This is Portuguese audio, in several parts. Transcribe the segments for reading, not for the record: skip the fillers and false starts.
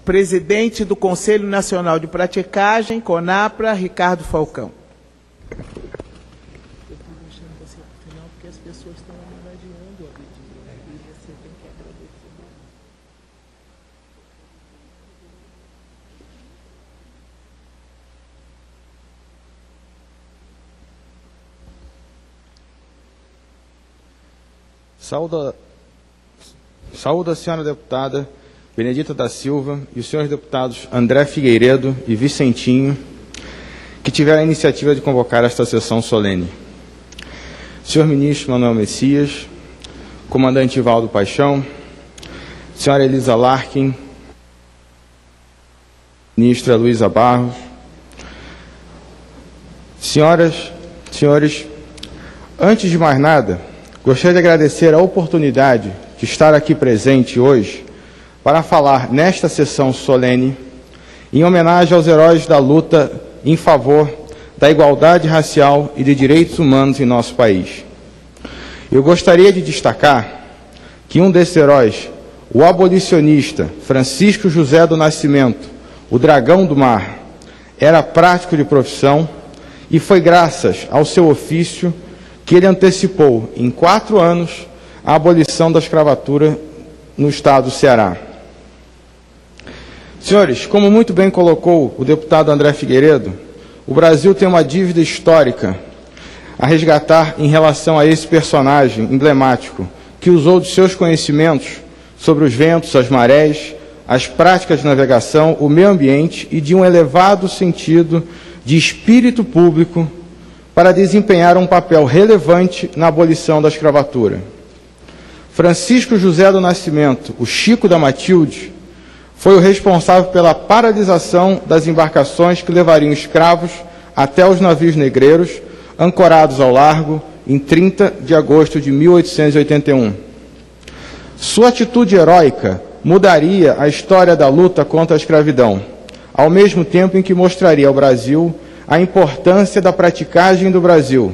presidente do Conselho Nacional de Praticagem, CONAPRA, Ricardo Falcão. Saúdo a senhora deputada Benedita da Silva e os senhores deputados André Figueiredo e Vicentinho, que tiveram a iniciativa de convocar esta sessão solene. Senhor ministro Manuel Messias, comandante Valdo Paixão, senhora Elisa Larkin, ministra Luísa Barros, senhoras, senhores, antes de mais nada, gostaria de agradecer a oportunidade de estar aqui presente hoje para falar nesta sessão solene em homenagem aos heróis da luta em favor da igualdade racial e de direitos humanos em nosso país. Eu gostaria de destacar que um desses heróis, o abolicionista Francisco José do Nascimento, o Dragão do Mar, era prático de profissão e foi graças ao seu ofício que ele antecipou em 4 anos a abolição da escravatura no estado do Ceará. Senhores, como muito bem colocou o deputado André Figueiredo, o Brasil tem uma dívida histórica a resgatar em relação a esse personagem emblemático que usou de seus conhecimentos sobre os ventos, as marés, as práticas de navegação, o meio ambiente e de um elevado sentido de espírito público para desempenhar um papel relevante na abolição da escravatura. Francisco José do Nascimento, o Chico da Matilde, foi o responsável pela paralisação das embarcações que levariam escravos até os navios negreiros, ancorados ao largo, em 30 de agosto de 1881. Sua atitude heróica mudaria a história da luta contra a escravidão, ao mesmo tempo em que mostraria ao Brasil a importância da praticagem do Brasil,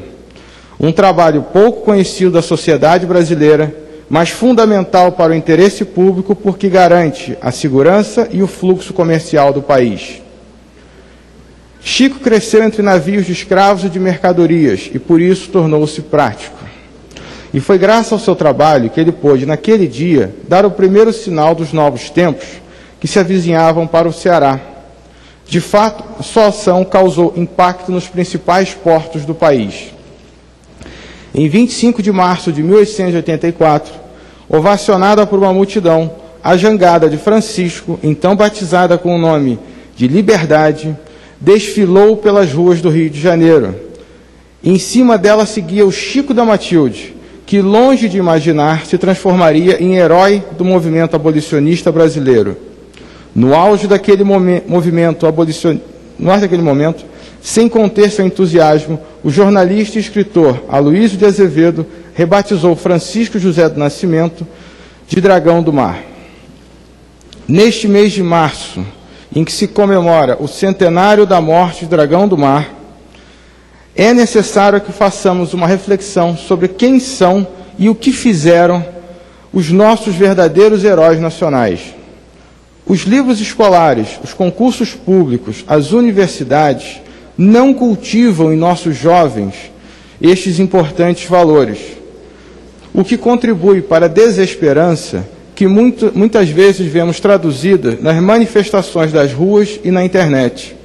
um trabalho pouco conhecido da sociedade brasileira, mas fundamental para o interesse público porque garante a segurança e o fluxo comercial do país. Chico cresceu entre navios de escravos e de mercadorias e por isso tornou-se prático. E foi graças ao seu trabalho que ele pôde, naquele dia, dar o primeiro sinal dos novos tempos que se avizinhavam para o Ceará. De fato, a sua ação causou impacto nos principais portos do país. Em 25 de março de 1884, ovacionada por uma multidão, a jangada de Francisco, então batizada com o nome de Liberdade, desfilou pelas ruas do Rio de Janeiro. Em cima dela seguia o Chico da Matilde, que, longe de imaginar, se transformaria em herói do movimento abolicionista brasileiro. No auge daquele movimento abolicionista, sem conter seu entusiasmo, o jornalista e escritor Aloísio de Azevedo rebatizou Francisco José do Nascimento de Dragão do Mar. Neste mês de março, em que se comemora o centenário da morte de Dragão do Mar, é necessário que façamos uma reflexão sobre quem são e o que fizeram os nossos verdadeiros heróis nacionais. Os livros escolares, os concursos públicos, as universidades não cultivam em nossos jovens estes importantes valores, o que contribui para a desesperança que muitas vezes vemos traduzida nas manifestações das ruas e na internet.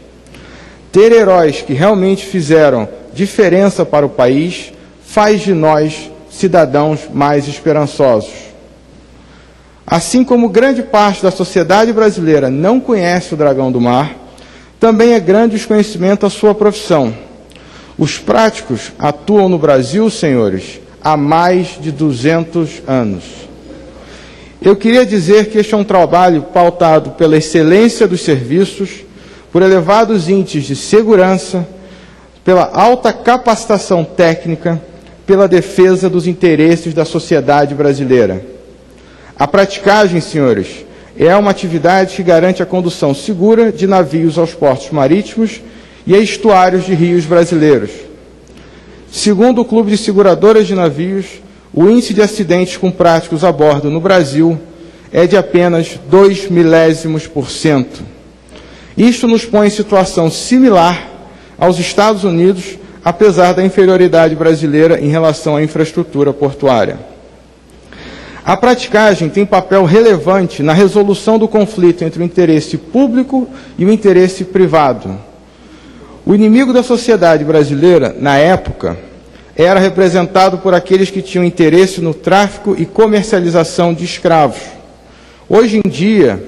Ter heróis que realmente fizeram diferença para o país faz de nós cidadãos mais esperançosos. Assim como grande parte da sociedade brasileira não conhece o Dragão do Mar, também é grande desconhecimento a sua profissão. Os práticos atuam no Brasil, senhores, há mais de 200 anos. Eu queria dizer que este é um trabalho pautado pela excelência dos serviços, por elevados índices de segurança, pela alta capacitação técnica, pela defesa dos interesses da sociedade brasileira. A praticagem, senhores, é uma atividade que garante a condução segura de navios aos portos marítimos e a estuários de rios brasileiros. Segundo o Clube de Seguradoras de Navios, o índice de acidentes com práticos a bordo no Brasil é de apenas 0,02%. Isto nos põe em situação similar aos Estados Unidos, apesar da inferioridade brasileira em relação à infraestrutura portuária. A praticagem tem papel relevante na resolução do conflito entre o interesse público e o interesse privado. O inimigo da sociedade brasileira, na época, era representado por aqueles que tinham interesse no tráfico e comercialização de escravos. Hoje em dia,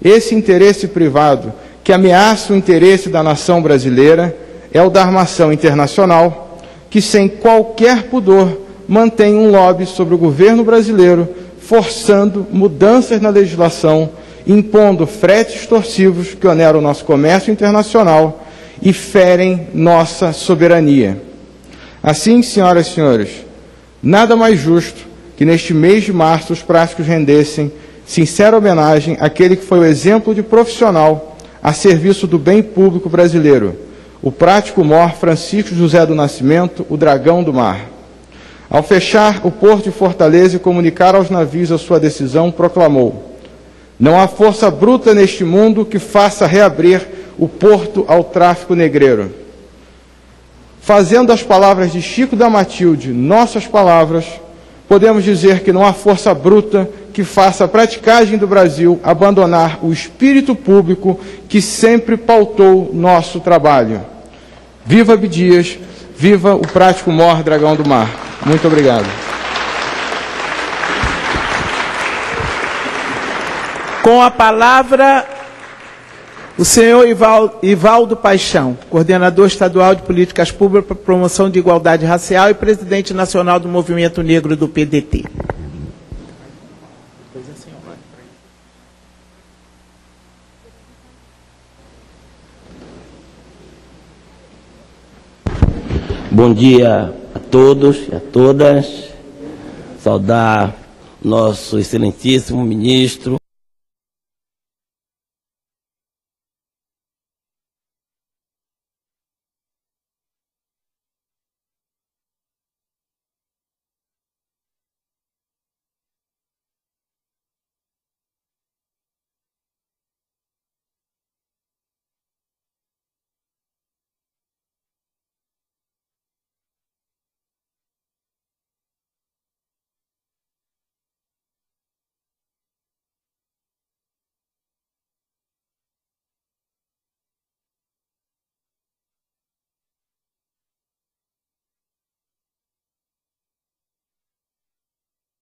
esse interesse privado, que ameaça o interesse da nação brasileira, é o da armação internacional, que sem qualquer pudor mantém um lobby sobre o governo brasileiro, forçando mudanças na legislação, impondo fretes extorsivos que oneram o nosso comércio internacional e ferem nossa soberania. Assim, senhoras e senhores, nada mais justo que neste mês de março os práticos rendessem sincera homenagem àquele que foi o exemplo de profissional a serviço do bem público brasileiro, o prático mor Francisco José do Nascimento, o Dragão do Mar. Ao fechar o porto de Fortaleza e comunicar aos navios a sua decisão, proclamou: não há força bruta neste mundo que faça reabrir o porto ao tráfico negreiro. Fazendo as palavras de Chico da Matilde nossas palavras, podemos dizer que não há força bruta que faça a praticagem do Brasil abandonar o espírito público que sempre pautou nosso trabalho. Viva Abdias, viva o prático mor Dragão do Mar. Muito obrigado. Com a palavra, o senhor Ivaldo Paixão, coordenador estadual de políticas públicas para a promoção de igualdade racial e presidente nacional do Movimento Negro do PDT. Bom dia a todos e a todas. Saudar nosso excelentíssimo ministro